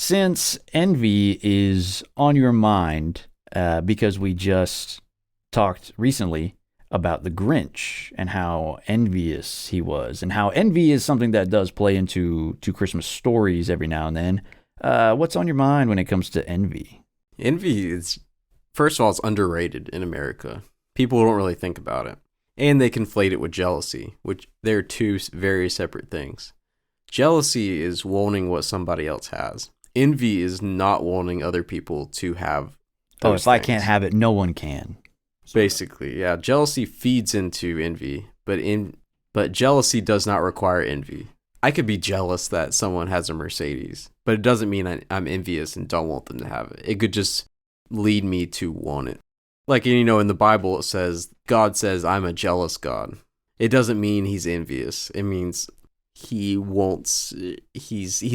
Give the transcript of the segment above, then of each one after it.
since envy is on your mind, because we just talked recently about the Grinch and how envious he was, and how envy is something that does play into Christmas stories every now and then. What's on your mind when it comes to envy? Envy is, first of all, it's underrated in America. People don't really think about it. And they conflate it with jealousy, which they're two very separate things. Jealousy is wanting what somebody else has. Envy is not wanting other people to have those if I things. can't have it, no one can. Basically, yeah. Jealousy feeds into envy, but jealousy does not require envy. I could be jealous that someone has a Mercedes, but it doesn't mean I'm envious and don't want them to have it. It could just lead me to want it. Like, in the Bible, it says, God says, I'm a jealous God. It doesn't mean he's envious. It means he's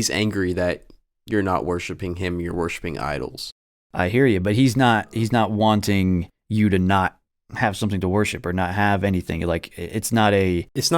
angry that you're not worshiping him, you're worshiping idols. I hear you, but he's not wanting you to not have something to worship or not have anything. Like, it's not petty. It's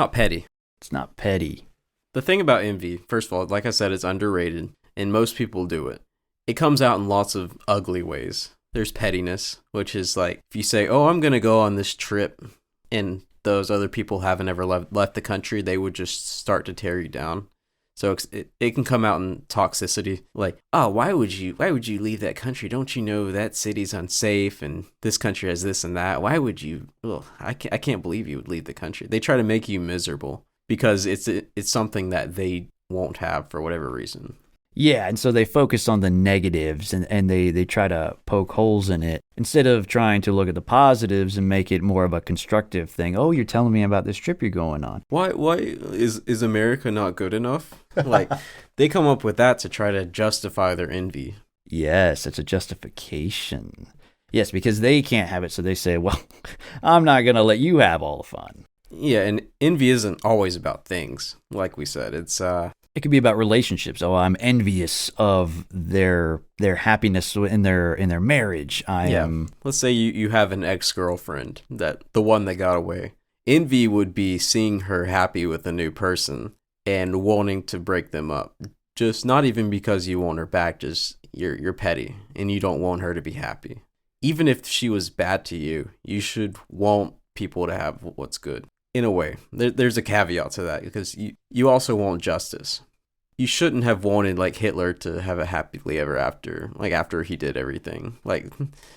not petty. The thing about envy, first of all, like I said, it's underrated, and most people do it. It comes out in lots of ugly ways. There's pettiness, which is like, if you say, oh, I'm going to go on this trip, and those other people haven't ever left the country, they would just start to tear you down. So it can come out in toxicity, like, oh, why would you leave that country? Don't you know that city's unsafe, and this country has this and that? Why would you? Ugh, I can't believe you would leave the country. They try to make you miserable because it's something that they won't have for whatever reason. Yeah, and so they focus on the negatives and they try to poke holes in it instead of trying to look at the positives and make it more of a constructive thing. Oh, you're telling me about this trip you're going on. Why is America not good enough? Like, they come up with that to try to justify their envy. Yes, it's a justification. Yes, because they can't have it, so they say, well, I'm not going to let you have all the fun. Yeah, and envy isn't always about things, like we said. It could be about relationships. Oh, I'm envious of their happiness in their marriage. Let's say you have an ex-girlfriend, the one that got away. Envy would be seeing her happy with a new person and wanting to break them up. Just not even because you want her back, just you're petty and you don't want her to be happy. Even if she was bad to you, you should want people to have what's good. In a way, there's a caveat to that, because you also want justice. You shouldn't have wanted, like, Hitler to have a happily ever after, like, after he did everything. Like,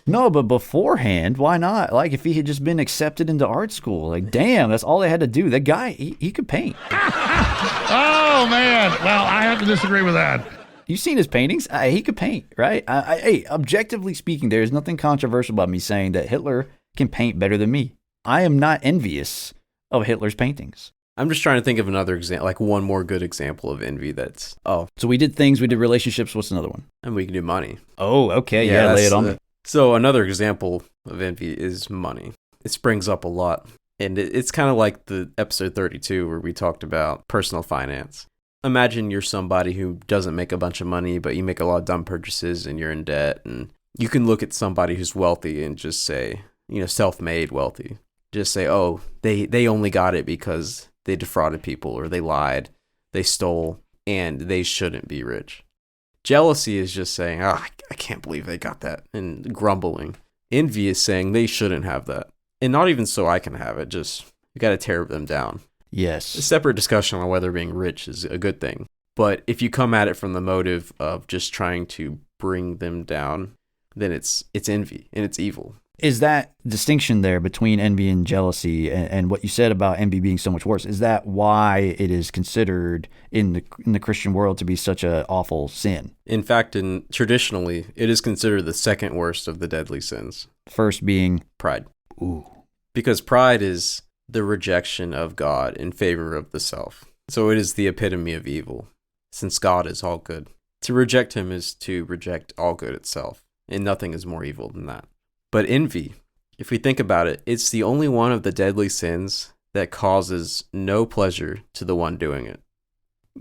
no, but beforehand, why not? Like, if he had just been accepted into art school, like, damn, that's all they had to do. That guy, he could paint. Oh, man. Well, I have to disagree with that. You've seen his paintings? He could paint, right? Hey, objectively speaking, there's nothing controversial about me saying that Hitler can paint better than me. I am not envious of Hitler's paintings. I'm just trying to think of another example, like one more good example of envy So we did things, we did relationships. What's another one? And we can do money. Oh, okay. Yeah, lay it on me. So another example of envy is money. It springs up a lot. And it's kind of like the episode 32 where we talked about personal finance. Imagine you're somebody who doesn't make a bunch of money, but you make a lot of dumb purchases and you're in debt. And you can look at somebody who's wealthy and just say, self-made wealthy. Just say, oh, they only got it because they defrauded people, or they lied, they stole, and they shouldn't be rich. Jealousy is just saying, oh, I can't believe they got that, and grumbling. Envy is saying they shouldn't have that. And not even so I can have it, just you got to tear them down. Yes. A separate discussion on whether being rich is a good thing. But if you come at it from the motive of just trying to bring them down, then it's envy, and it's evil. Is that distinction there between envy and jealousy, and what you said about envy being so much worse, is that why it is considered in the Christian world to be such an awful sin? In fact, traditionally, it is considered the second worst of the deadly sins. First being? Pride. Ooh. Because pride is the rejection of God in favor of the self. So it is the epitome of evil, since God is all good. To reject him is to reject all good itself, and nothing is more evil than that. But envy, if we think about it, it's the only one of the deadly sins that causes no pleasure to the one doing it.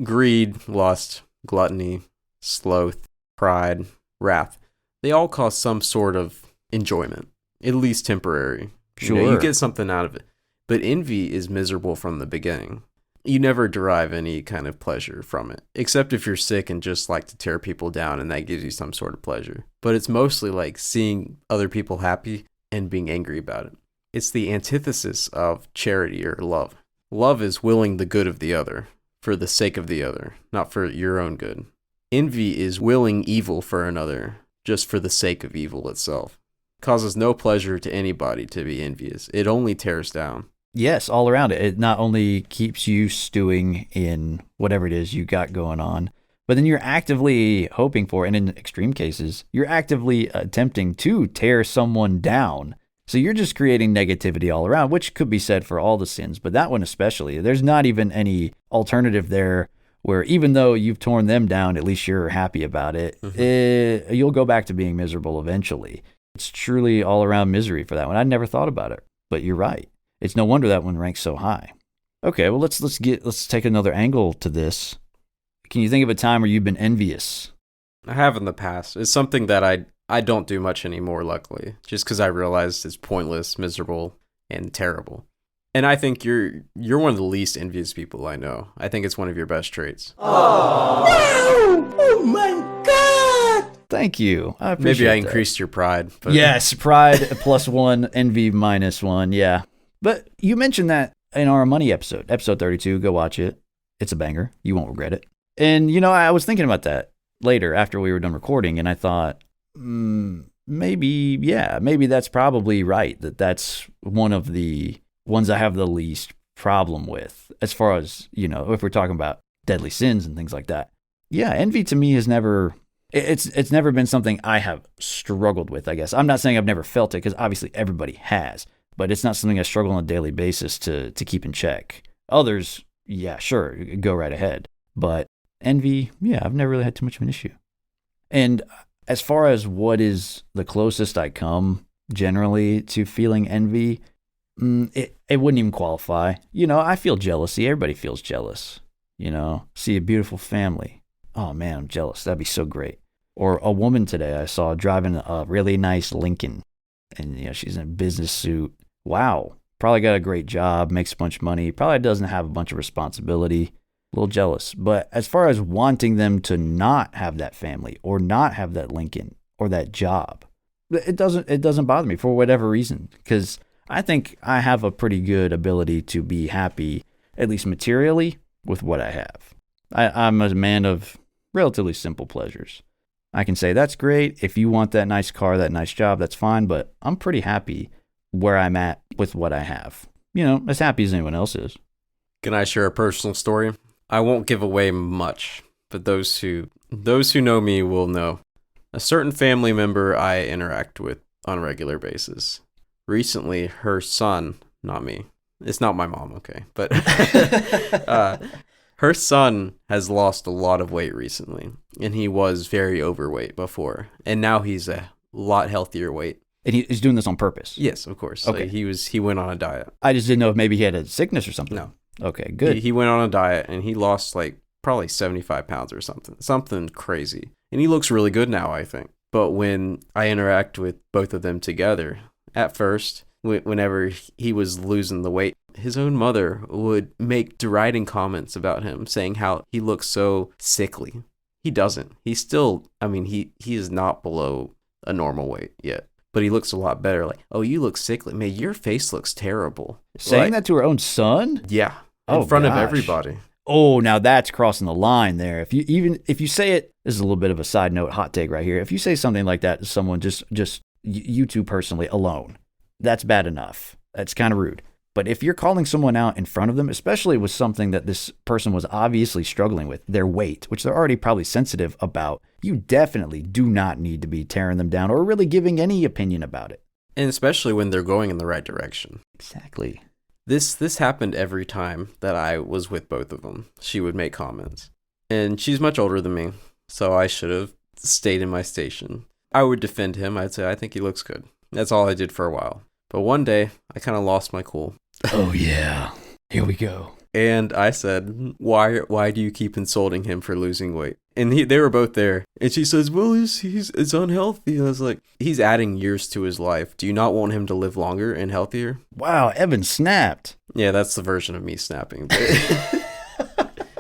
Greed, lust, gluttony, sloth, pride, wrath, they all cause some sort of enjoyment, at least temporary. Sure. You get something out of it. But envy is miserable from the beginning. You never derive any kind of pleasure from it, except if you're sick and just like to tear people down, and that gives you some sort of pleasure. But it's mostly like seeing other people happy and being angry about it. It's the antithesis of charity or love. Love is willing the good of the other for the sake of the other, not for your own good. Envy is willing evil for another just for the sake of evil itself. It causes no pleasure to anybody to be envious. It only tears down. Yes, all around it. It not only keeps you stewing in whatever it is you got going on, but then you're actively hoping for, and in extreme cases, you're actively attempting to tear someone down. So you're just creating negativity all around, which could be said for all the sins, but that one especially. There's not even any alternative there where even though you've torn them down, at least you're happy about it. You'll go back to being miserable eventually. It's truly all around misery for that one. I'd never thought about it, but you're right. It's no wonder that one ranks so high. Okay, well let's take another angle to this. Can you think of a time where you've been envious? I have in the past. It's something that I don't do much anymore, luckily, just because I realized it's pointless, miserable, and terrible. And I think you're one of the least envious people I know. I think it's one of your best traits. Oh, oh my God! Thank you. I appreciate Maybe I that. increased your pride. But Yes, pride +1, envy -1. Yeah. But you mentioned that in our money episode 32. Go watch it. It's a banger. You won't regret it. And, I was thinking about that later after we were done recording, and I thought, maybe that's probably right. That's one of the ones I have the least problem with as far as, if we're talking about deadly sins and things like that. Yeah, envy to me has never... It's never been something I have struggled with, I guess. I'm not saying I've never felt it, because obviously everybody has. But it's not something I struggle on a daily basis to keep in check. Others, yeah, sure, go right ahead. But envy, yeah, I've never really had too much of an issue. And as far as what is the closest I come generally to feeling envy, it wouldn't even qualify. I feel jealousy. Everybody feels jealous. See a beautiful family. Oh man, I'm jealous. That'd be so great. Or a woman today I saw driving a really nice Lincoln, and she's in a business suit. Wow, probably got a great job, makes a bunch of money, probably doesn't have a bunch of responsibility. A little jealous. But as far as wanting them to not have that family or not have that Lincoln or that job, it doesn't bother me for whatever reason, because I think I have a pretty good ability to be happy, at least materially, with what I have. I'm a man of relatively simple pleasures. I can say, that's great. If you want that nice car, that nice job, that's fine. But I'm pretty happy where I'm at with what I have. As happy as anyone else is. Can I share a personal story? I won't give away much, but those who know me will know. A certain family member I interact with on a regular basis. Recently, her son, not me. It's not my mom, okay? But her son has lost a lot of weight recently, and he was very overweight before, and now he's a lot healthier weight. And he's doing this on purpose? Yes, of course. Okay. He went on a diet. I just didn't know if maybe he had a sickness or something. No. Okay, good. He went on a diet, and he lost probably 75 pounds or something crazy. And he looks really good now, I think. But when I interact with both of them together, at first, whenever he was losing the weight, his own mother would make deriding comments about him, saying how he looks so sickly. He doesn't. He's still, he is not below a normal weight yet. But he looks a lot better. Like, oh, you look sickly. Man, your face looks terrible. Saying that to her own son? Yeah. In front of everybody. Oh, now that's crossing the line there. If you say it, this is a little bit of a side note, hot take right here. If you say something like that to someone, just you two personally alone, that's bad enough. That's kind of rude. But if you're calling someone out in front of them, especially with something that this person was obviously struggling with, their weight, which they're already probably sensitive about, you definitely do not need to be tearing them down or really giving any opinion about it. And especially when they're going in the right direction. Exactly. This happened every time that I was with both of them. She would make comments. And she's much older than me, so I should have stayed in my station. I would defend him. I'd say, I think he looks good. That's all I did for a while. But one day, I kind of lost my cool. Oh, yeah. Here we go. And I said, why do you keep insulting him for losing weight? And they were both there. And she says, well, it's unhealthy. And I was like, he's adding years to his life. Do you not want him to live longer and healthier? Wow, Evan snapped. Yeah, that's the version of me snapping.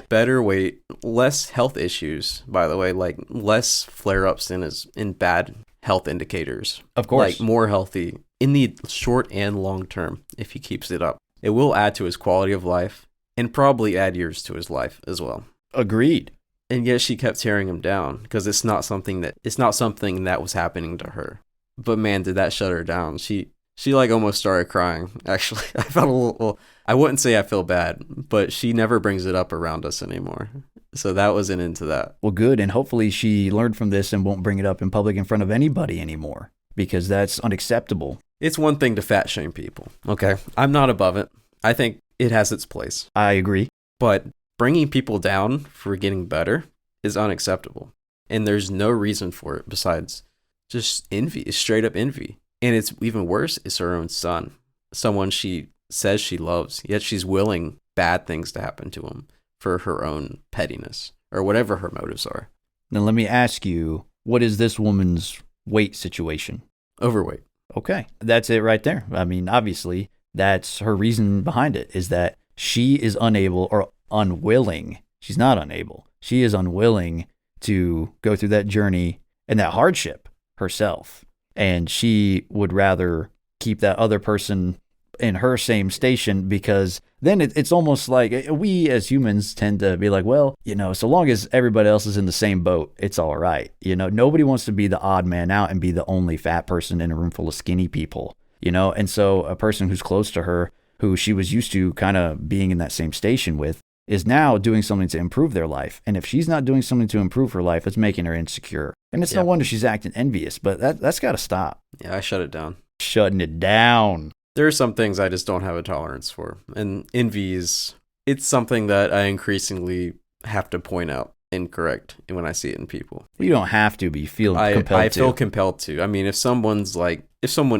Better weight, less health issues, by the way, like less flare-ups in bad health indicators. Of course. Like more healthy in the short and long term if he keeps it up. It will add to his quality of life and probably add years to his life as well. Agreed. And yet she kept tearing him down because it's not something that was happening to her. But man, did that shut her down. She like almost started crying. Actually, I felt a little, well, I wouldn't say I feel bad, but she never brings it up around us anymore. So that was an end to that. Well, good. And hopefully she learned from this and won't bring it up in public in front of anybody anymore, because that's unacceptable. It's one thing to fat shame people. Okay. I'm not above it. I think it has its place. I agree. But bringing people down for getting better is unacceptable. And there's no reason for it besides just envy. It's straight up envy. And it's even worse, it's her own son. Someone she says she loves, yet she's willing bad things to happen to him for her own pettiness or whatever her motives are. Now, let me ask you, what is this woman's weight situation? Overweight. Okay. That's it right there. I mean, obviously, that's her reason behind it, is that she is unable or unwilling. She's not unable. She is unwilling to go through that journey and that hardship herself. And she would rather keep that other person in her same station, because then it's almost like we as humans tend to be like, well, so long as everybody else is in the same boat, it's all right. Nobody wants to be the odd man out and be the only fat person in a room full of skinny people, and so a person who's close to her, who she was used to kind of being in that same station with, is now doing something to improve their life. And if she's not doing something to improve her life, it's making her insecure. And it's no wonder she's acting envious, but that's got to stop. Yeah, I shut it down. Shutting it down. There are some things I just don't have a tolerance for. And envy it's something that I increasingly have to point out and correct when I see it in people. You don't have to, but you feel compelled to. I feel compelled to. I mean, if someone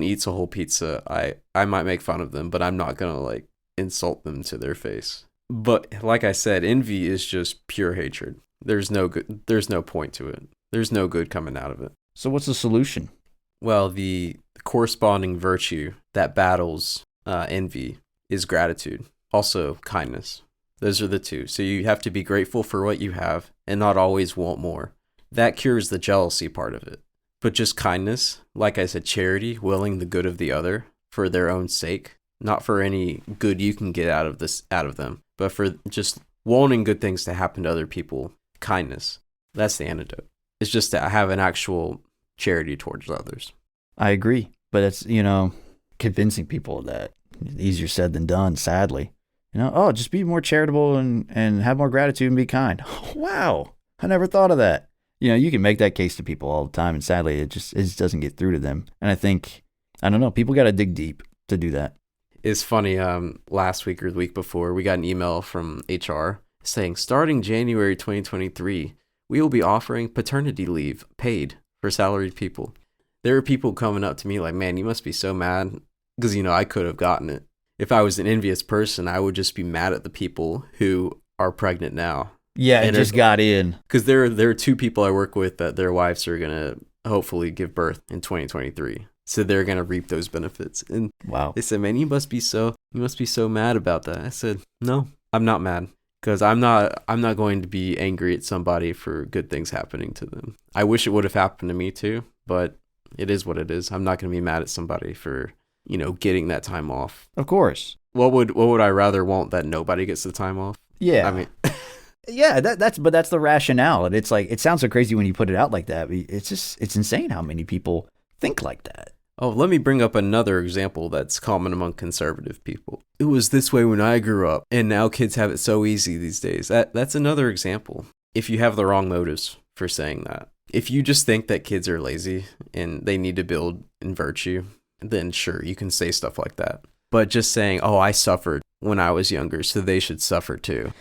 eats a whole pizza, I might make fun of them, but I'm not going to insult them to their face. But like I said, envy is just pure hatred. There's no point to it. There's no good coming out of it. So what's the solution? Well, the corresponding virtue that battles envy is gratitude. Also, kindness. Those are the two. So you have to be grateful for what you have and not always want more. That cures the jealousy part of it. But just kindness, like I said, charity, willing the good of the other for their own sake, not for any good you can get out of them, but for just wanting good things to happen to other people. Kindness. That's the antidote. It's just to have an actual charity towards others. I agree. But it's, convincing people of that. Easier said than done, sadly. Just be more charitable and have more gratitude and be kind. Wow. I never thought of that. You can make that case to people all the time, and sadly, it just doesn't get through to them. And I think, I don't know, people got to dig deep to do that. It's funny, last week or the week before, we got an email from HR saying, starting January 2023, we will be offering paternity leave paid for salaried people. There are people coming up to me like, man, you must be so mad, because, I could have gotten it. If I was an envious person, I would just be mad at the people who are pregnant now. Yeah, it just got in. Because there are two people I work with that their wives are going to hopefully give birth in 2023. So they're going to reap those benefits. And wow. They said, man, you must be so mad about that. I said, no, I'm not mad, because I'm not going to be angry at somebody for good things happening to them. I wish it would have happened to me too, but it is what it is. I'm not going to be mad at somebody for, getting that time off. Of course. What would I rather want? That nobody gets the time off? Yeah. I mean, yeah, that's the rationale. And it's like, it sounds so crazy when you put it out like that. It's insane how many people think like that. Oh, let me bring up another example that's common among conservative people. It was this way when I grew up, and now kids have it so easy these days. That's another example. If you have the wrong motives for saying that. If you just think that kids are lazy and they need to build in virtue, then sure, you can say stuff like that. But just saying, oh, I suffered when I was younger, so they should suffer too.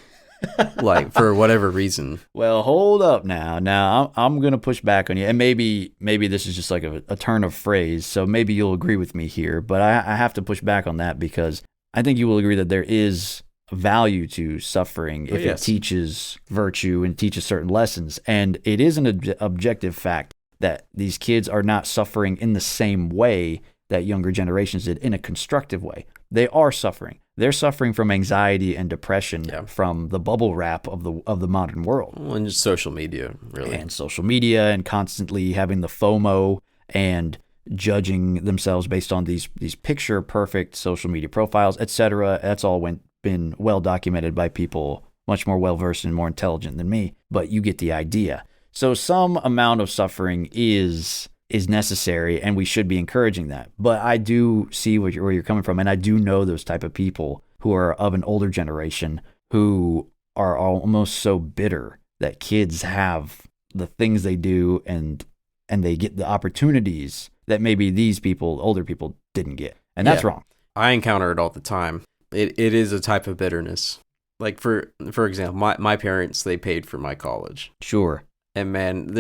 For whatever reason. Well, hold up now. Now, I'm going to push back on you. And maybe this is just like a turn of phrase, so maybe you'll agree with me here. But I have to push back on that, because I think you will agree that there is value to suffering if it teaches virtue and teaches certain lessons. And it is an objective fact that these kids are not suffering in the same way that younger generations did, in a constructive way. They are suffering. they're suffering from anxiety and depression Yeah. from the bubble wrap of the modern world. Well, and just social media, really. And social media, and constantly having the FOMO and judging themselves based on these picture perfect social media profiles, etc. That's all been well documented by people much more well versed and more intelligent than me, but you get the idea. So some amount of suffering is necessary, and we should be encouraging that. But I do see where you're coming from, and I do know those type of people who are of an older generation who are almost so bitter that kids have the things they do and they get the opportunities that maybe these people, older people, didn't get. And that's wrong. I encounter it all the time. It is a type of bitterness. Like, for example, my parents, they paid for my college. Sure. And man,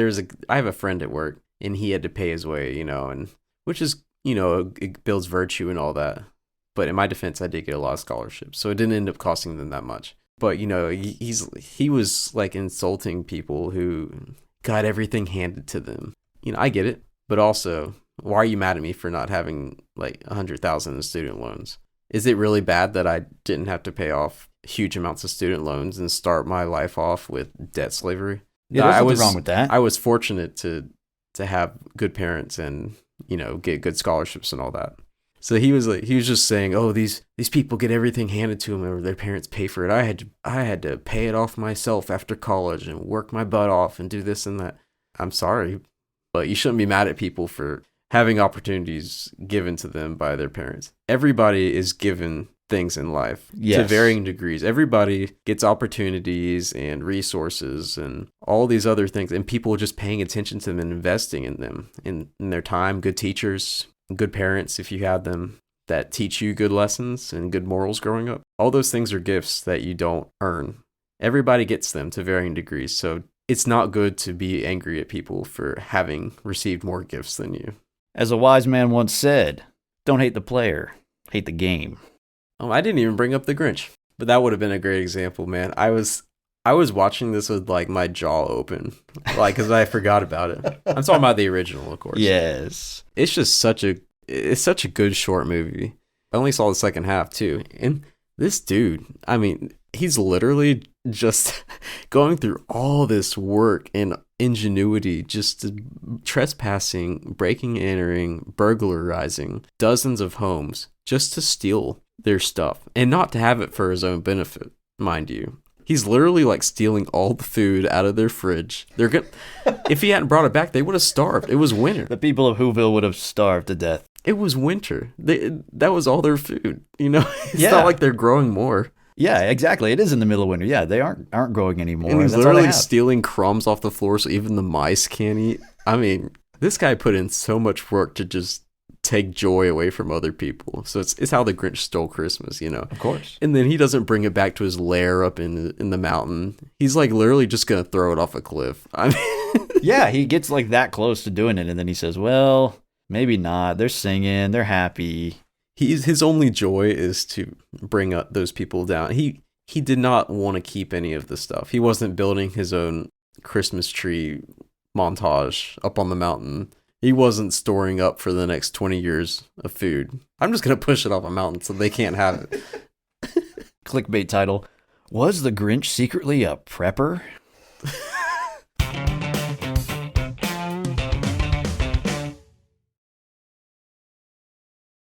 I have a friend at work, and he had to pay his way, and which is, it builds virtue and all that. But in my defense, I did get a lot of scholarships, so it didn't end up costing them that much. But, he was like insulting people who got everything handed to them. I get it, but also, why are you mad at me for not having like 100,000 in student loans? Is it really bad that I didn't have to pay off huge amounts of student loans and start my life off with debt slavery? Yeah, there's nothing wrong with that. I was fortunate to have good parents and, get good scholarships and all that. So he was just saying, oh, these people get everything handed to them, or their parents pay for it. I had to pay it off myself after college and work my butt off and do this and that. I'm sorry, but you shouldn't be mad at people for having opportunities given to them by their parents. Everybody is given things in life to varying degrees. Everybody gets opportunities and resources and all these other things, and people just paying attention to them and investing in them, in their time. Good teachers, good parents, if you have them, that teach you good lessons and good morals growing up. All those things are gifts that you don't earn. Everybody gets them to varying degrees. So it's not good to be angry at people for having received more gifts than you. As a wise man once said, don't hate the player, hate the game. Oh, I didn't even bring up the Grinch, but that would have been a great example, man. I was watching this with like my jaw open, like, because I forgot about it. I'm talking about the original, of course. Yes. It's just such a good short movie. I only saw the second half too, and this dude, I mean, he's literally just going through all this work and ingenuity, just trespassing, breaking, entering, burglarizing dozens of homes just to steal their stuff, and not to have it for his own benefit, mind you. He's literally like stealing all the food out of their fridge. If he hadn't brought it back, they would have starved. It was winter. The people of Whoville would have starved to death. It was winter. That was all their food. It's not like they're growing more. Yeah, exactly. It is in the middle of winter. Yeah, they aren't growing anymore. And he's That's all they literally have. stealing crumbs off the floor so even the mice can't eat. I mean, this guy put in so much work to just take joy away from other people. So it's how the Grinch stole Christmas, Of course. And then he doesn't bring it back to his lair up in the mountain. He's like literally just gonna throw it off a cliff. I mean, Yeah, he gets like that close to doing it, and then he says, well, maybe not. They're singing. They're happy. his only joy is to bring up those people down. He did not want to keep any of the stuff. He wasn't building his own Christmas tree montage up on the mountain. He wasn't storing up for the next 20 years of food. I'm just going to push it off a mountain so they can't have it. Clickbait title. Was the Grinch secretly a prepper?